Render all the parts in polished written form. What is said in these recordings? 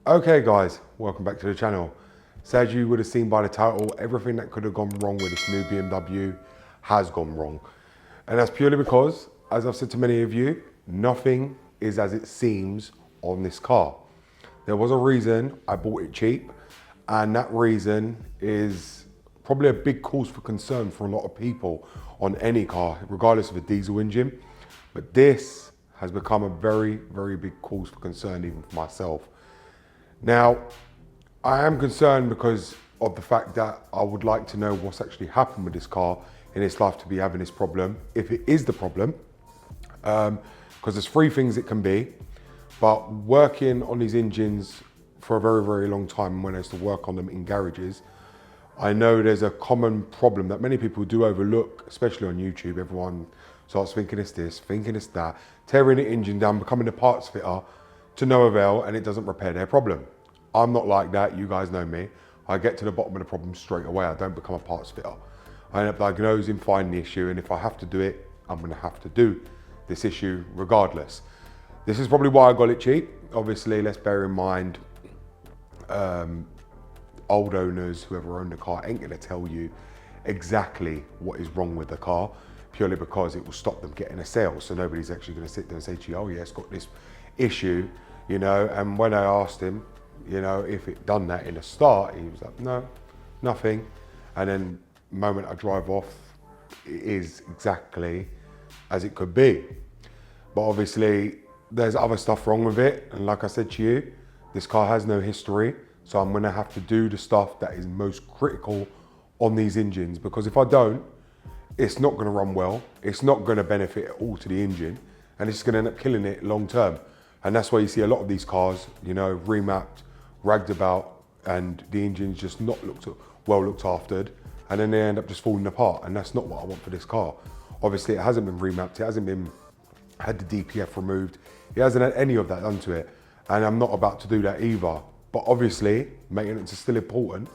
Okay guys, welcome back to the channel. So as you would have seen by the title, everything that could have gone wrong with this new BMW has gone wrong. And that's purely because, as I've said to many of you, nothing is as it seems on this car. There was a reason I bought it cheap, and that reason is probably a big cause for concern for a lot of people on any car, regardless of a diesel engine. But this has become a very, very big cause for concern even for myself. Now, I am concerned because of the fact that I would like to know what's actually happened with this car in its life to be having this problem, if it is the problem, because there's three things it can be. But working on these engines for a very, very long time, when I used to work on them in garages, I know there's a common problem that many people do overlook, especially on YouTube. Everyone starts thinking it's this, thinking it's that, tearing the engine down, becoming a parts fitter to no avail, and it doesn't repair their problem. I'm not like that, you guys know me. I get to the bottom of the problem straight away. I don't become a parts fitter. I end up diagnosing, finding the issue, and if I have to do it, I'm gonna have to do this issue regardless. This is probably why I got it cheap. Obviously, let's bear in mind, old owners, whoever owned the car, ain't gonna tell you exactly what is wrong with the car, purely because it will stop them getting a sale. So nobody's actually gonna sit there and say to you, oh yeah, it's got this issue, you know. And when I asked him, you know, if it done that in the start, he was like, no, nothing. And then the moment I drive off, it is exactly as it could be. But obviously, there's other stuff wrong with it. And like I said to you, this car has no history. So I'm gonna have to do the stuff that is most critical on these engines, because if I don't, it's not gonna run well. It's not gonna benefit at all to the engine, and it's gonna end up killing it long term. And that's why you see a lot of these cars, you know, remapped, ragged about, and the engine's just not well looked aftered, and then they end up just falling apart. And that's not what I want for this car. Obviously, it hasn't been remapped, it hasn't been had the DPF removed, it hasn't had any of that done to it, and I'm not about to do that either. But obviously, maintenance is still important,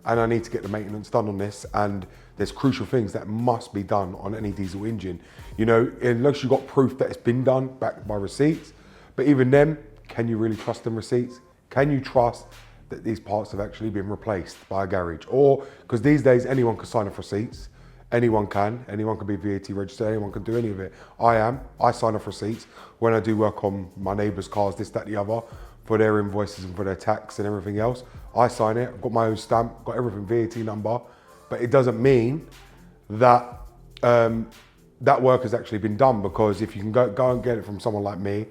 and I need to get the maintenance done on this, and there's crucial things that must be done on any diesel engine. You know, unless you've got proof that it's been done, backed by receipts. But even then, can you really trust them receipts? Can you trust that these parts have actually been replaced by a garage? Or, because these days anyone can sign off receipts, anyone can be VAT registered, anyone can do any of it. I sign off receipts when I do work on my neighbours' cars, this, that, the other, for their invoices and for their tax and everything else. I sign it, I've got my own stamp, got everything, VAT number, but it doesn't mean that that work has actually been done, because if you can go and get it from someone like me,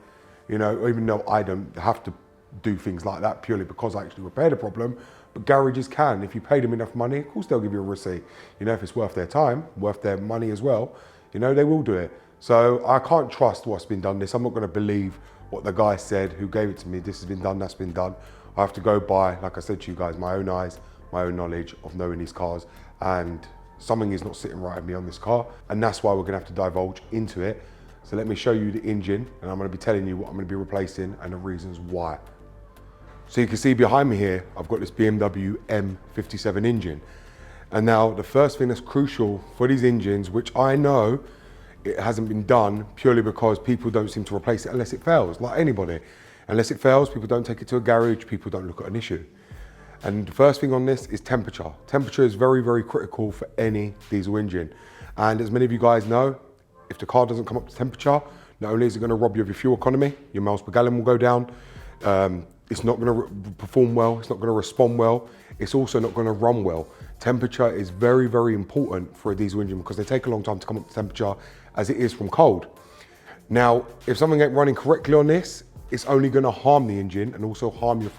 you know, even though I don't have to do things like that purely because I actually repair the problem, but garages can. If you pay them enough money, of course they'll give you a receipt. You know, if it's worth their time, worth their money as well, you know, they will do it. So I can't trust what's been done this. I'm not gonna believe what the guy said who gave it to me. This has been done, that's been done. I have to go by, like I said to you guys, my own eyes, my own knowledge of knowing these cars, and something is not sitting right with me on this car, and that's why we're gonna have to divulge into it. So let me show you the engine, and I'm gonna be telling you what I'm gonna be replacing and the reasons why. So you can see behind me here, I've got this BMW M57 engine. And now the first thing that's crucial for these engines, which I know it hasn't been done purely because people don't seem to replace it unless it fails, like anybody. Unless it fails, people don't take it to a garage, people don't look at an issue. And the first thing on this is temperature. Temperature is very, very critical for any diesel engine. And as many of you guys know, if the car doesn't come up to temperature, not only is it going to rob you of your fuel economy, your miles per gallon will go down, it's not going to perform well, it's not going to respond well, it's also not going to run well. Temperature is very, very important for a diesel engine because they take a long time to come up to temperature as it is from cold. Now, if something ain't running correctly on this, it's only going to harm the engine and also harm your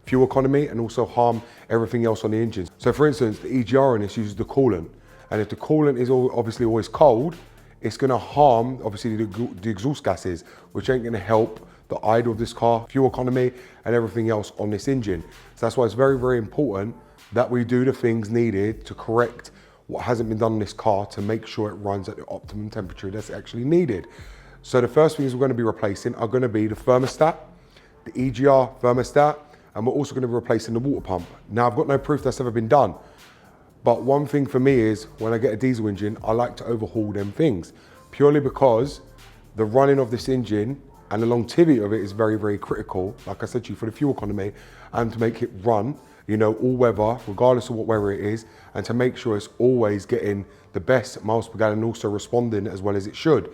fuel economy and also harm everything else on the engine. So for instance, the EGR on this uses the coolant, and if the coolant is obviously always cold, it's going to harm obviously the exhaust gases, which ain't going to help the idle of this car, fuel economy and everything else on this engine. So that's why it's very, very important that we do the things needed to correct what hasn't been done on this car to make sure it runs at the optimum temperature that's actually needed. So the first things we're going to be replacing are going to be the thermostat, the EGR thermostat, and we're also going to be replacing the water pump. Now I've got no proof that's ever been done, but one thing for me is when I get a diesel engine, I like to overhaul them things, purely because the running of this engine And the longevity of it is very, very critical, like I said to you, for the fuel economy and to make it run, you know, all weather, regardless of what weather it is, and to make sure it's always getting the best miles per gallon and also responding as well as it should.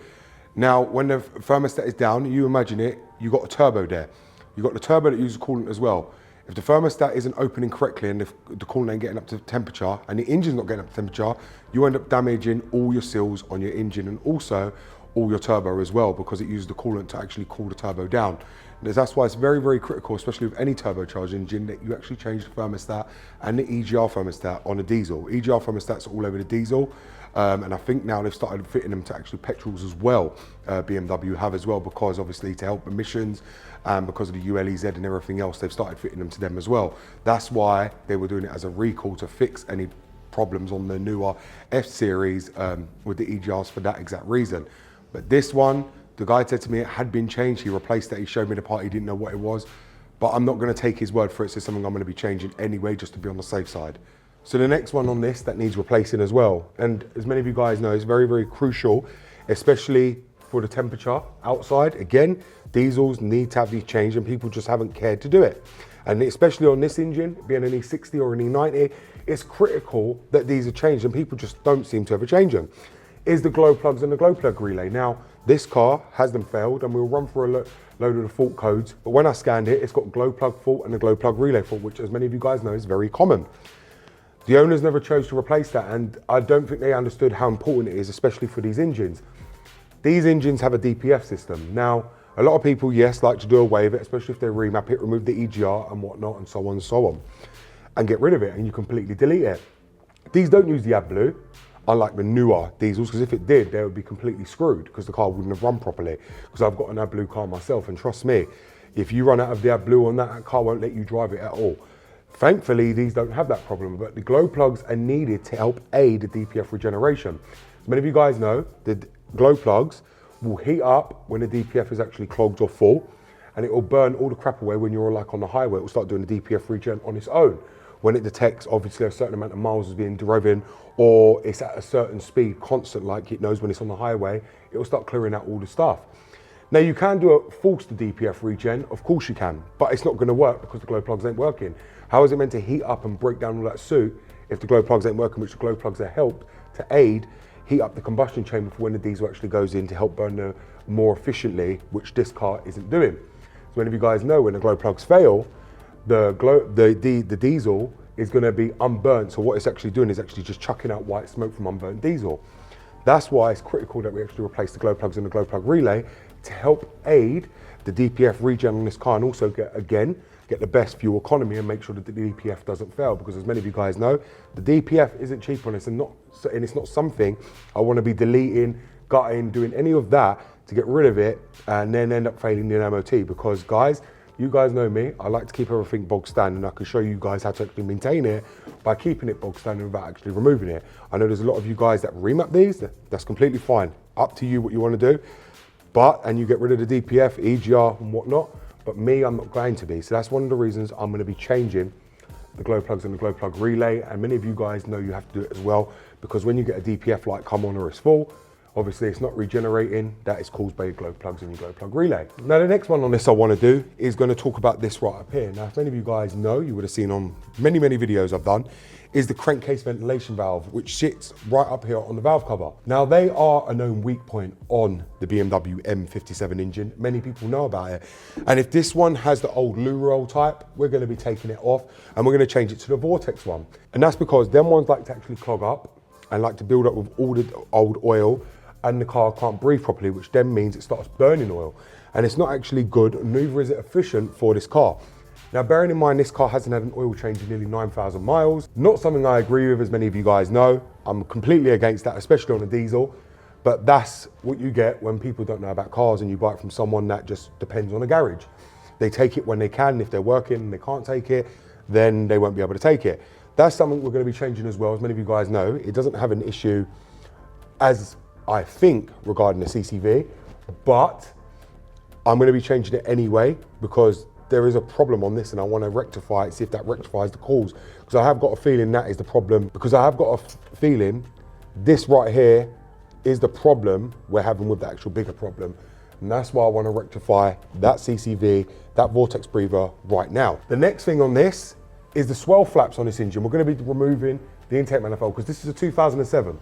Now, when the thermostat is down, you imagine it, you got a turbo there. You got the turbo that uses coolant as well. If the thermostat isn't opening correctly and the coolant ain't getting up to temperature and the engine's not getting up to temperature, you end up damaging all your seals on your engine and also all your turbo as well, because it uses the coolant to actually cool the turbo down. And that's why it's very, very critical, especially with any turbocharged engine, that you actually change the thermostat and the EGR thermostat on a diesel. EGR thermostats are all over the diesel. And I think now they've started fitting them to actually petrols as well. BMW have as well, because obviously to help emissions and because of the ULEZ and everything else, they've started fitting them to them as well. That's why they were doing it as a recall to fix any problems on the newer F series with the EGRs for that exact reason. But this one, the guy said to me it had been changed. He replaced it, he showed me the part, he didn't know what it was. But I'm not gonna take his word for it, so it's something I'm gonna be changing anyway, just to be on the safe side. So the next one on this that needs replacing as well, and as many of you guys know, it's very, very crucial, especially for the temperature outside. Again, diesels need to have these changed and people just haven't cared to do it. And especially on this engine, being an E60 or an E90, it's critical that these are changed and people just don't seem to ever change them. Is the glow plugs and the glow plug relay. Now, this car has them failed and we'll run through a load of the fault codes, but when I scanned it, it's got glow plug fault and a glow plug relay fault, which as many of you guys know is very common. The owners never chose to replace that, and I don't think they understood how important it is, especially for these engines. These engines have a DPF system. Now, a lot of people, yes, like to do away with it, especially if they remap it, remove the EGR and whatnot and so on and so on, and get rid of it and you completely delete it. These don't use the AdBlue, unlike the newer diesels, because if it did, they would be completely screwed because the car wouldn't have run properly. Because I've got an AdBlue car myself, and trust me, if you run out of the AdBlue on that car won't let you drive it at all. Thankfully, these don't have that problem, but the glow plugs are needed to help aid the DPF regeneration. As many of you guys know, the glow plugs will heat up when the DPF is actually clogged or full, and it will burn all the crap away when you're like on the highway. It will start doing the DPF regen on its own. When it detects obviously a certain amount of miles is being driven, or it's at a certain speed constant, like it knows when it's on the highway, it will start clearing out all the stuff. Now you can do a forced DPF regen, of course you can, but it's not gonna work because the glow plugs ain't working. How is it meant to heat up and break down all that soot if the glow plugs ain't working, which the glow plugs are helped to aid, heat up the combustion chamber for when the diesel actually goes in to help burn the more efficiently, which this car isn't doing. So many of you guys know when the glow plugs fail, the diesel is gonna be unburnt. So what it's actually doing is actually just chucking out white smoke from unburnt diesel. That's why it's critical that we actually replace the glow plugs and the glow plug relay to help aid the DPF regen on this car, and also get the best fuel economy and make sure that the DPF doesn't fail, because as many of you guys know, the DPF isn't cheap on this, and it's not something I want to be deleting, gutting, doing any of that to get rid of it and then end up failing in MOT, because guys, you guys know me, I like to keep everything bog standard, and I can show you guys how to actually maintain it by keeping it bog standard without actually removing it. I know there's a lot of you guys that remap these, that's completely fine. Up to you what you want to do, and you get rid of the DPF, EGR and whatnot, but me, I'm not going to be. So that's one of the reasons I'm going to be changing the glow plugs and the glow plug relay, and many of you guys know you have to do it as well, because when you get a DPF light come on or it's full, obviously it's not regenerating. That is caused by your glow plugs and your glow plug relay. Now the next one on this I want to do is going to talk about this right up here. Now, if many of you guys know, you would have seen on many videos I've done, is the crankcase ventilation valve, which sits right up here on the valve cover. Now they are a known weak point on the BMW M57 engine. Many people know about it. And if this one has the old loo roll type, we're going to be taking it off and we're going to change it to the Vortex one. And that's because them ones like to actually clog up and like to build up with all the old oil, and the car can't breathe properly, which then means it starts burning oil. And it's not actually good, neither is it efficient for this car. Now, bearing in mind, this car hasn't had an oil change in nearly 9,000 miles. Not something I agree with, as many of you guys know. I'm completely against that, especially on a diesel. But that's what you get when people don't know about cars and you buy it from someone that just depends on a garage. They take it when they can. If they're working and they can't take it, then they won't be able to take it. That's something we're going to be changing as well. As many of you guys know, it doesn't have an issue, as I think, regarding the CCV, but I'm going to be changing it anyway, because there is a problem on this and I want to rectify it, see if that rectifies the cause. Because I have got a feeling that is the problem, because I have got a feeling this right here is the problem we're having with the actual bigger problem. And that's why I want to rectify that CCV, that vortex breather right now. The next thing on this is the swirl flaps on this engine. We're going to be removing the intake manifold because this is a 2007.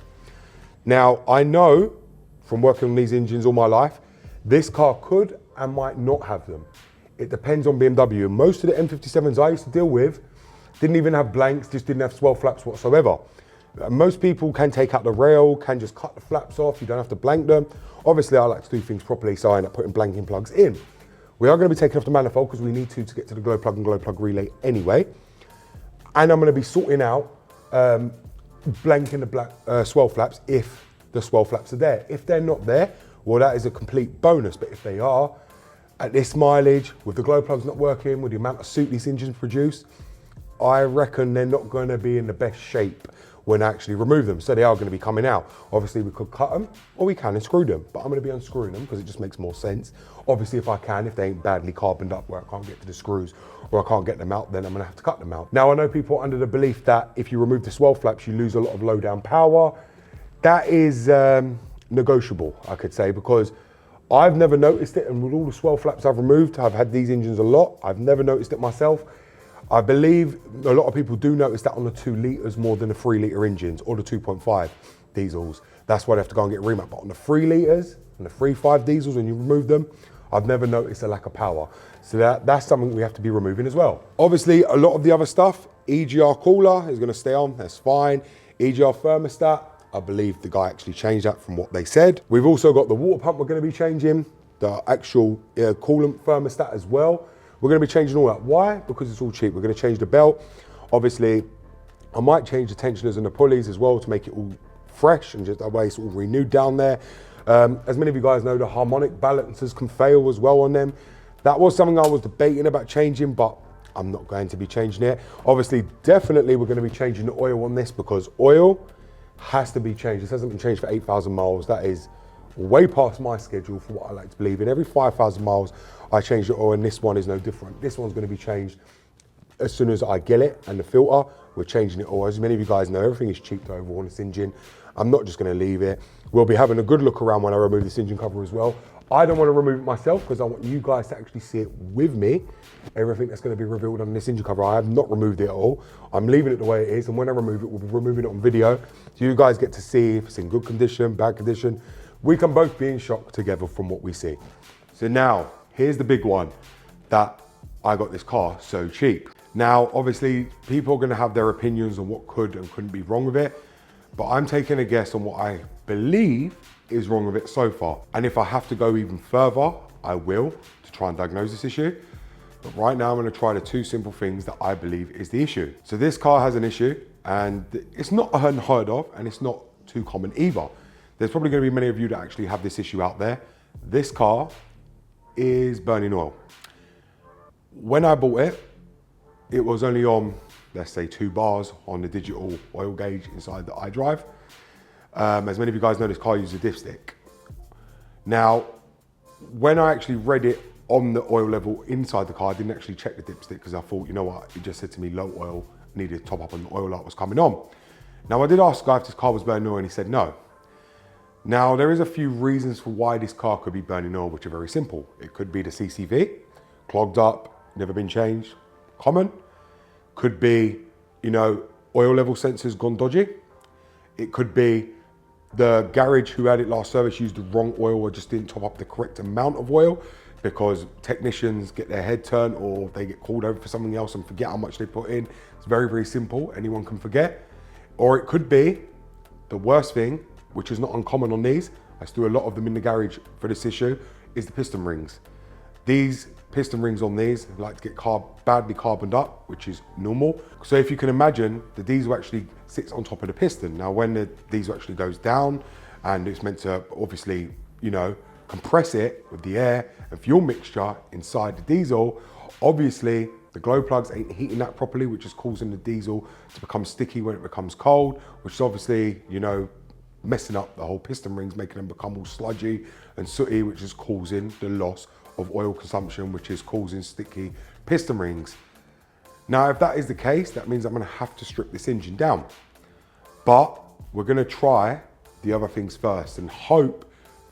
Now, I know from working on these engines all my life, this car could and might not have them. It depends on BMW. Most of the M57s I used to deal with didn't even have blanks, just didn't have swirl flaps whatsoever. Most people can take out the rail, can just cut the flaps off, you don't have to blank them. Obviously, I like to do things properly, so I end up putting blanking plugs in. We are going to be taking off the manifold because we need to get to the glow plug and glow plug relay anyway. And I'm going to be sorting out blanking the black swirl flaps if the swirl flaps are there. If they're not there, well, that is a complete bonus. But if they are, at this mileage, with the glow plugs not working, with the amount of soot these engines produce, I reckon they're not going to be in the best shape when I actually remove them. So they are going to be coming out. Obviously, we could cut them or we can unscrew them, but I'm going to be unscrewing them because it just makes more sense. Obviously, if I can, if they ain't badly carboned up where I can't get to the screws or I can't get them out, then I'm going to have to cut them out. Now, I know people are under the belief that if you remove the swirl flaps, you lose a lot of low down power. That is negotiable, I could say, because I've never noticed it, and with all the swirl flaps I've removed, I've had these engines a lot, I've never noticed it myself. I believe a lot of people do notice that on the 2 litres more than the 3 litre engines or the 2.5 diesels. That's why they have to go and get remapped. But on the 3 litres and the 3.5 diesels, when you remove them, I've never noticed a lack of power. So that's something we have to be removing as well. Obviously, a lot of the other stuff, EGR cooler is going to stay on, that's fine. EGR thermostat, I believe the guy actually changed that from what they said. We've also got the water pump we're going to be changing, the actual coolant thermostat as well. We're going to be changing all that. Why? Because it's all cheap. We're going to change the belt. Obviously, I might change the tensioners and the pulleys as well to make it all fresh and just that way it's all renewed down there. As many of you guys know, the harmonic balancers can fail as well on them. That was something I was debating about changing, but I'm not going to be changing it. Obviously, definitely we're going to be changing the oil on this because oil has to be changed. This hasn't been changed for 8,000 miles. That is way past my schedule for what I like to believe in. Every 5,000 miles, I change the oil, and this one is no different. This one's going to be changed as soon as I get it, and the filter, we're changing it all. As many of you guys know, everything is cheap to overhaul on this engine. I'm not just going to leave it. We'll be having a good look around when I remove this engine cover as well. I don't want to remove it myself because I want you guys to actually see it with me. Everything that's going to be revealed on this engine cover, I have not removed it at all. I'm leaving it the way it is, and when I remove it, we'll be removing it on video. So you guys get to see if it's in good condition, bad condition. We can both be in shock together from what we see. So now, here's the big one that I got this car so cheap. Now, obviously, people are going to have their opinions on what could and couldn't be wrong with it, but I'm taking a guess on what I believe is wrong with it so far. And if I have to go even further, I will, to try and diagnose this issue. But right now, I'm going to try the 2 simple things that I believe is the issue. So this car has an issue, and it's not unheard of, and it's not too common either. There's probably going to be many of you that actually have this issue out there. This car is burning oil. When I bought it, it was only on, let's say, 2 bars on the digital oil gauge inside the iDrive. As many of you guys know, this car uses a dipstick. Now, when I actually read it on the oil level inside the car, I didn't actually check the dipstick because I thought, you know what, it just said to me low oil, needed to top up on the oil that was coming on. Now, I did ask the guy if this car was burning oil, and he said no. Now, there is a few reasons for why this car could be burning oil, which are very simple. It could be the CCV, clogged up, never been changed, common. Could be, you know, oil level sensors gone dodgy. It could be the garage who had it last service used the wrong oil or just didn't top up the correct amount of oil because technicians get their head turned or they get called over for something else and forget how much they put in. It's very, very simple. Anyone can forget. Or it could be the worst thing, which is not uncommon on these, I do a lot of them in the garage for this issue, is the piston rings. These piston rings on these like to get badly carboned up, which is normal. So if you can imagine, the diesel actually sits on top of the piston. Now when the diesel actually goes down and it's meant to obviously, you know, compress it with the air and fuel mixture inside the diesel, obviously the glow plugs ain't heating that properly, which is causing the diesel to become sticky when it becomes cold, which is obviously, you know, messing up the whole piston rings, making them become all sludgy and sooty, which is causing the loss of oil consumption, which is causing sticky piston rings. Now, if that is the case, that means I'm gonna have to strip this engine down. But we're gonna try the other things first and hope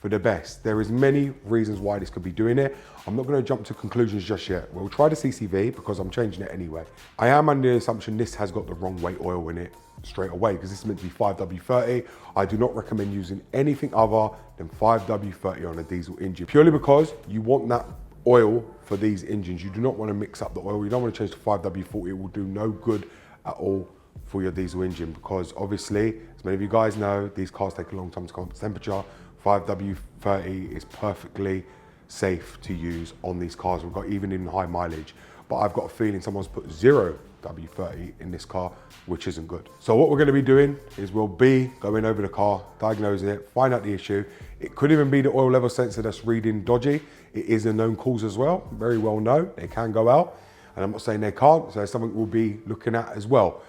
for the best. There is many reasons why this could be doing it. I'm not going to jump to conclusions just yet. We'll try the CCV because I'm changing it anyway. I am under the assumption this has got the wrong weight oil in it straight away because this is meant to be 5W30. I do not recommend using anything other than 5W30 on a diesel engine, purely because you want that oil for these engines. You do not want to mix up the oil. You don't want to change to 5W40. It will do no good at all for your diesel engine because obviously, as many of you guys know, these cars take a long time to come up to temperature. 5W30 is perfectly safe to use on these cars. We've got even in high mileage, but I've got a feeling someone's put 0W30 in this car, which isn't good. So what we're going to be doing is we'll be going over the car, diagnosing it, find out the issue. It could even be the oil level sensor that's reading dodgy. It is a known cause as well, very well known. They can go out, and I'm not saying they can't, so it's something we'll be looking at as well.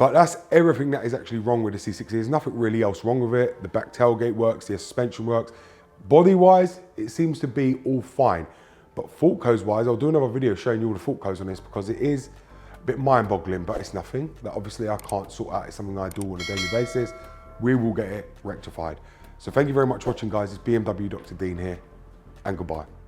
But that's everything that is actually wrong with the C60. There's nothing really else wrong with it. The back tailgate works, the suspension works. Body-wise, it seems to be all fine. But fault codes-wise, I'll do another video showing you all the fault codes on this because it is a bit mind-boggling, but it's nothing that obviously I can't sort out. It's something I do on a daily basis. We will get it rectified. So thank you very much for watching, guys. It's BMW Dr. Dean here, and goodbye.